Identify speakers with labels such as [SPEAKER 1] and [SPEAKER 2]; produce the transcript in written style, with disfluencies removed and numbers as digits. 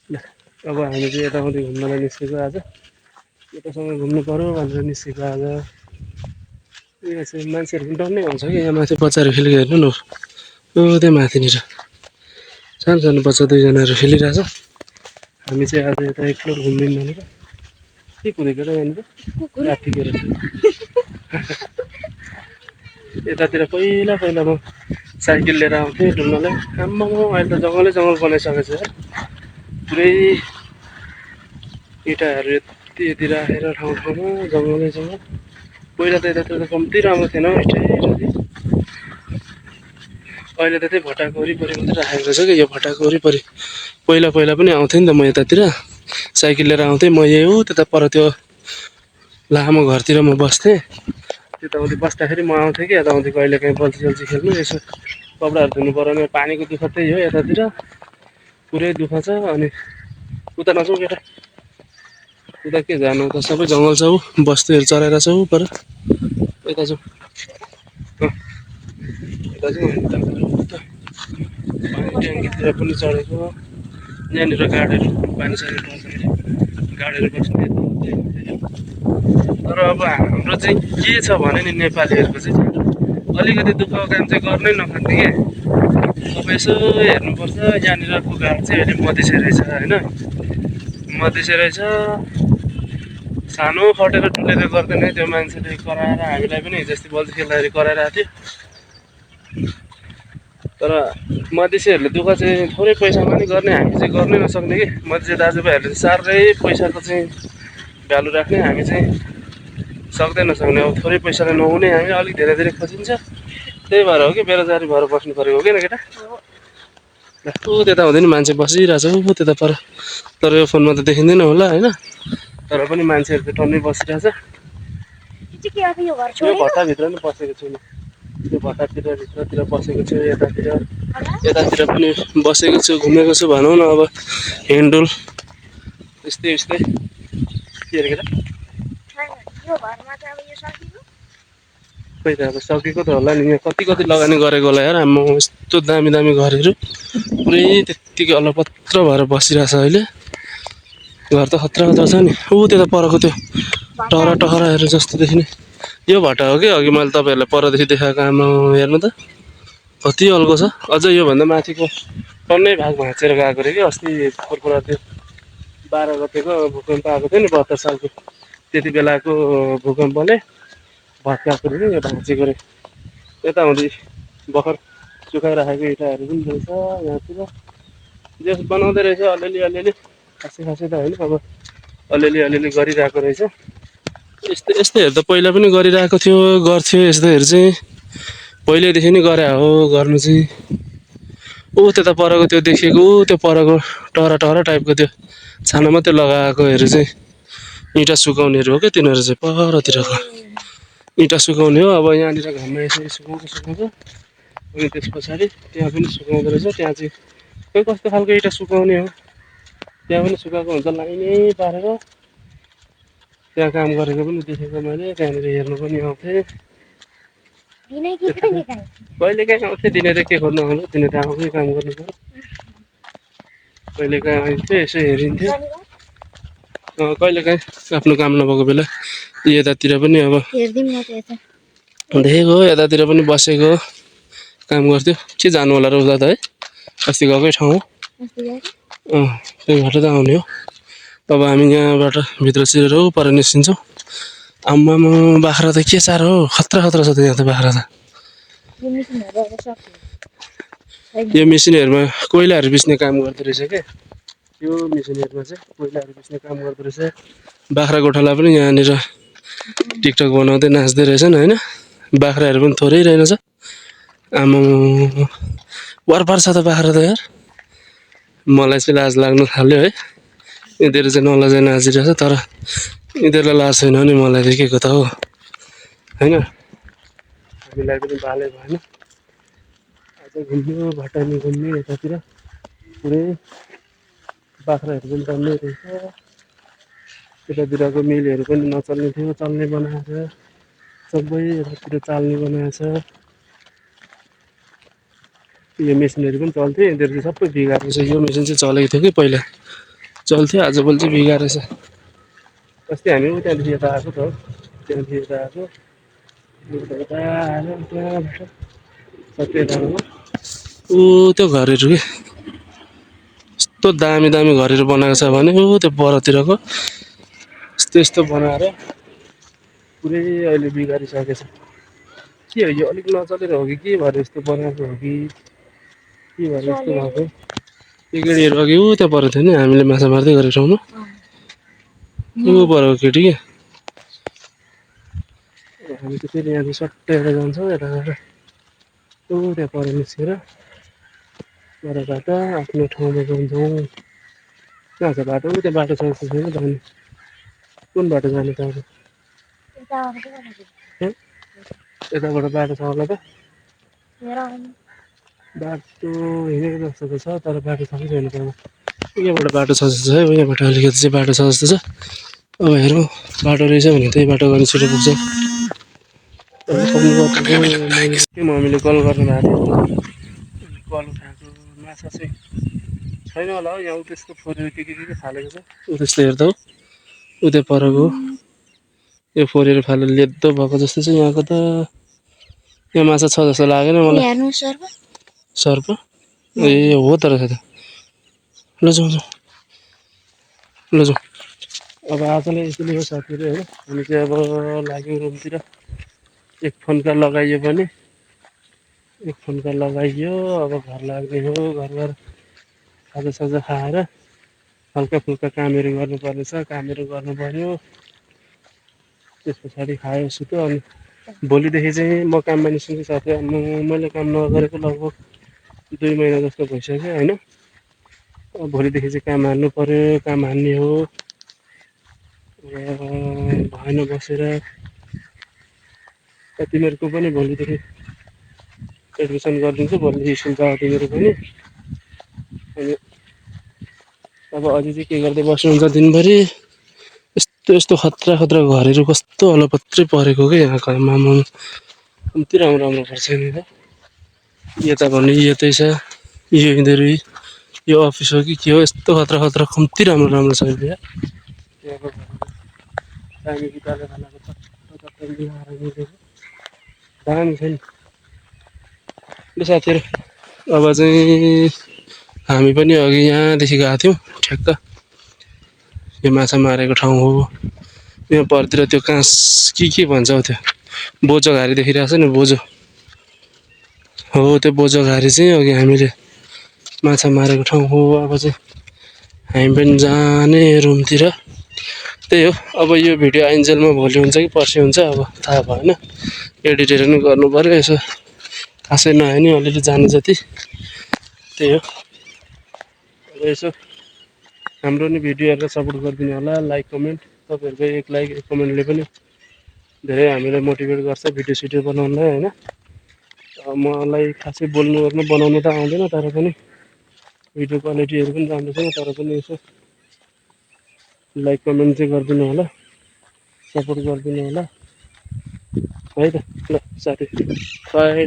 [SPEAKER 1] ल अब हामी चाहिँ यताउति घुम्नलाई निस्केको आज यतासँग घुम्नु पऱ्यो भनेर निस्केको आज। यहाँ चाहिँ मान्छेहरू पनि डल्लै हुन्छ कि यहाँ माथि बच्चाहरू खेलेको हेर्नु न त्यहाँ माथिनिर सानो सानो बच्चा दुईजनाहरू खेलिरहेछ। हामी चाहिँ आज यता एक्सप्लोर घुम्यौँ भनेर के कुदेको र यहाँनिर रातिखेर यतातिर पहिला पहिला म साइकल लिएर आउँथेँ डुल्नलाई। आम्मामा अहिले त जङ्गलै जङ्गल बनाइसकेको छ यार। पुरै इँटाहरू यति यति राखेर ठाउँ ठाउँमा जङ्गलै जङ्गल। पहिला त यतातिर त कम्ती राम्रो थिएन हौ स्ट्रेट। अहिले त त्यही भट्टाको वरिपरि मात्रै राखेको रहेछ कि यो भट्टाको वरिपरि। पहिला पहिला पनि आउँथेँ नि त म यतातिर साइकल लिएर आउँथेँ। म यही हो त्यता पर त्यो लामो घरतिर म बस्थेँ। त्यताउति बस्दाखेरि म आउँथेँ कि यताउति कहिले काहीँ बल्छी सल्छी खेल्नु यसो कपडाहरू धुनु पऱ्यो भने पानीको दुःख त्यही हो यतातिर पुरै दुःख छ। अनि उता नजाउँ केटा उता के जानु उता सबै जङ्गल छ ऊ बस्तीहरू चराएर छ ऊ पर यता जाउँ यता जाउँ उता पानी ट्याङ्कीतिर पनि चढेको यहाँनिर गाडीहरू पानी सानी पर्दाखेरि गाडीहरू बस्ने तर अब हाम्रो चाहिँ के छ भने नि नेपालीहरूको चाहिँ अलिकति दुःखको काम चाहिँ गर्नै नखान्ने के। अब यसो हेर्नुपर्छ यहाँनिरको घाट चाहिँ अहिले मधिसे रहेछ होइन मधिसे रहेछ। सानो खटेर ठुलेर गर्दैन है त्यो मान्छेले कराएर हामीलाई पनि हिजोअस्ति बल्छी खेल्दाखेरि कराइरहेको थियो। तर मधेसीहरूले दुःख चाहिँ थोरै पैसामा नि गर्ने हामी चाहिँ गर्नै नसक्ने कि। मधेसी दाजुभाइहरूले चाहिँ साह्रै पैसाको चाहिँ भ्यालु राख्ने हामी चाहिँ सक्दै नसक्ने। अब थोरै पैसाले नहुने हामी अलिक धेरै धेरै खोजिन्छ त्यही भएर हो कि बेरोजगारी भएर बस्नु परेको हो किन केटा। ऊ त्यता हुँदैन मान्छे बसिरहेछ ऊ त्यता पर तर यो फोनमा त देखिँदैन होला होइन तर पनि मान्छेहरू चाहिँ टन्नै बसिरहेछ। यो भट्टाभित्र नि पसेको छु म यो भट्टातिर भित्रतिर बसेको छु यतातिर यतातिर पनि बसेको छु घुमेको छु भनौँ न। अब हिँडडुल यस्तै यस्तै के अरे केटा खोइ त अब सकेको त होला नि। यहाँ कति कति लगानी गरेको होला यार आम्मा यस्तो दामी दामी घरहरू पुरै त्यत्तिकै अलपत्र भएर बसिरहेछ अहिले। घर त खतरा खतरा छ नि ऊ त्यता परको त्यो टहरा टहराहरू जस्तो देखिने यो भट्टा हो कि अघि मैले तपाईँहरूलाई परदेखि देखाएको आमा हेर्नु त कति अल्गो छ। अझ योभन्दा माथिको टन्नै भाग भाँचेर गएको अरे कि अस्ति फुर्फुरा त्यो 12 गतेको भूकम्प आएको थियो नि 72 सालको त्यति बेलाको भूकम्पले भत्काएको अरे कि यो भाँचेको अरे। यता हुँदै भर्खर सुकाइराखेको इँटाहरू पनि रहेछ यहाँतिर जस बनाउँदै रहेछ अलिअलि अलिअलि खासै खासै त होइन अब अलिअलि अलिअलि गरिरहेको रहेछ। यस्तैहरू त पहिला पनि गरिरहेको थियो गर्थ्यो यस्तोहरू चाहिँ पहिल्यैदेखि नै गरे हो गर्नु चाहिँ। ऊ त्यता परको त्यो देखिएको त्यो परको टहरा टहरा टाइपको त्यो छाना मात्रै लगाएकोहरू चाहिँ इँटा सुकाउनेहरू हो क्या तिनीहरू चाहिँ परतिरको इँटा सुकाउने हो। अब यहाँनिर घाममा यसरी सुकाउँछ अनि त्यस पछाडि त्यहाँ पनि सुकाउँदो रहेछ। त्यहाँ चाहिँ खोइ कस्तो खालको इँटा सुकाउने हो त्यहाँ पनि सुकाएको हुन्छ लाइनै पारेर। त्यहाँ काम गरेको पनि देखेको मैले त्यहाँनिर हेर्नु पनि आउँथेँ कहिले काहीँ आउँथेँ। दिने त के खोज्नु आउनु दिने त आफै काम गर्नु पऱ्यो। कहिले काहीँ आइन्थ्यो यसो हेरिन्थ्यो कहिले काहीँ आफ्नो काम नभएको बेला यतातिर पनि अब देखेको यतातिर पनि बसेको काम गर्थ्यो। के जानु होला र उता त है अस्ति गएकै ठाउँ हो त्यही भएर त आउने हो। अब हामी यहाँबाट भित्र छिरेर पर निस्किन्छौँ। आम्मामा बाख्रा त के साह्रो हो खतरा खतरा छ त यहाँ त बाख्रा त। यो मेसिनहरूमा कोइलाहरू बेच्ने काम गर्दो रहेछ क्या। यो मेसिनहरूमा चाहिँ कोइलाहरू बेच्ने काम गर्दो रहेछ। बाख्रा गोठाला पनि यहाँनिर टिकटक बनाउँदै नाच्दै रहेछन् होइन। बाख्राहरू पनि थोरै रहेनछ आम्मामा वारपार छ त बाख्रा त यार। मलाई चाहिँ लाज लाग्नु थाल्यो है यिनीहरू चाहिँ नलजाई नाचिरहेछ तर यिनीहरूलाई लाज छैन भने मलाई देखेको त हो होइन। हामीलाई पनि बालै भएन आज घुम्यो भट्टानी घुम्यो यतातिर पुरै बाख्राहरू पनि टन्नै रहेछ। यतातिरको मिलहरू पनि नचल्ने थियो चल्ने बनाएर सबै यतातिर चाल्ने बनाएछ। यो मेसिनहरू पनि चल्थ्यो यिनीहरू चाहिँ सबै बिगारेको छ। यो मेसिन चाहिँ चलेको थियो कि पहिला चल्थ्यो आजभोलि चाहिँ बिगारेछ। अस्ति हामी उतादेखि यता आएको त हो, त्यहाँदेखि यता आएको यता आएर त्यहाँबाट सबै यताबाट ऊ त्यो घरहरू के यस्तो दामी दामी घरहरू बनाएको छ भने ऊ त्यो परतिरको यस्तो यस्तो बनाएर पुरै अहिले बिगारिसकेछ। के हो यो अलिक नचलेर हो कि के भएर यस्तो बनाएको हो कि के भएर यस्तो भएको। त्यो केटीहरू अघि ऊ त्यहाँ परेको थियो नि हामीले माछा मार्दै गरेको ठाउँमा ऊ परेको केटी के हामी त फेरि यहाँ सट्टै यता जान्छौँ यता गएर ऊ त्यहाँ पर निस्केर पर बाटो आफ्नो ठाउँमा जान्छौँ। कहाँ छ बाटो ऊ त्यो बाटो छ जस्तो छैन त अनि कुन बाटो जाने त अब यताबाट बाटो छ होला त बाटो हिँडेको जस्तो त छ तर बाटो छ कि छैन त्यहाँ यहाँबाट बाटो छ जस्तो छ है यहाँबाट अलिकति चाहिँ बाटो छ जस्तो छ। अब हेरौँ बाटो रहेछ भने त्यही बाटो गर्ने छिटो पुग्छ। के मम्मीले कल गर्नु भएको थियो कल उठाएको माछा चाहिँ छैन होला हौ यहाँ त्यसको फोरेर के फालेको छ ऊ त्यस्तो हेर्दा हो ऊ त्यो परको यो फोरेर फालेर लेद्दो भएको जस्तो छ। यहाँको त यहाँ माछा छ जस्तो लागेन मलाई। सर्प ए हो त रहेछ त ल जाउँ जाउँ ल जाउँ। अब आजलाई यसरी हो साथीहरू होइन हामी चाहिँ अब लाग्यौँ रुमतिर। एक फोनका लगाइयो भने एक फोनका लगाइयो अब घर लाग्ने हो। घर घर खाजासाजा खाएर हल्का फुल्का कामहरू गर्नुपर्ने छ कामहरू गर्नु पर्यो। त्यस पछाडि खायो सुत्यो अनि भोलिदेखि चाहिँ म काममा निस्किन्छु साथी। मैले काम नगरेको लगभग 2 महिना जस्तो भइसक्यो होइन। अब भोलिदेखि चाहिँ काम हान्नु पर्यो काम हान्ने हो। भएन बसेर तिमीहरूको पनि भोलिदेखि एडमिसन गरिदिन्छु भोलिदेखि स्कुल जाऊ तिमीहरू पनि। अनि अब अझै चाहिँ के गर्दै बस्नुहुन्छ दिनभरि यस्तो यस्तो खतरा खतरा घरहरू कस्तो अलपत्रै परेको क्या यहाँको आम्मामा कम्ती राम्रो राम्रो घर छैन त। यता भन्ने यतै छ यो यिनीहरू यो अफिस हो कि के हो यस्तो खतरा खतरा कम्ती राम्रो राम्रो छ यहाँ। यहाँको दामी गिटारले बनाएको दामी छ नि ल साथीहरू। अब चाहिँ हामी पनि अघि यहाँदेखि गएको थियौँ ठ्याक्क यो माछा मारेको ठाउँ हो। यहाँ परतिर त्यो काँस के भन्छ हौ त्यो बोजो घारी देखिरहेको छ नि बोजो हो त्यो बोजो घारी चाहिँ अघि हामीले माछा मारेको ठाउँ हो। अब चाहिँ हामी पनि जाने रुमतिर त्यही हो। अब यो भिडियो आइन्जेलमा भोलि हुन्छ कि पर्सि हुन्छ अब थाहा भएन। एडिटहरू पनि गर्नु पऱ्यो यसो खासै नआयो नि अलिअलि जाने जति त्यही हो। अब यसो हाम्रो नि भिडियोहरूलाई सपोर्ट गरिदिनु होला लाइक कमेन्ट। तपाईँहरूको एक लाइक एक कमेन्टले पनि धेरै हामीलाई मोटिभेट गर्छ भिडियो सिडियो बनाउनलाई होइन। मलाई खासै बोल्नु ओर्नु बनाउनु त आउँदैन तर पनि भिडियो क्वालिटीहरू पनि राम्रो छैन तर पनि यसो लाइक कमेन्ट चाहिँ गरिदिनु होला सपोर्ट गरिदिनु होला है त। ल साथी बाई।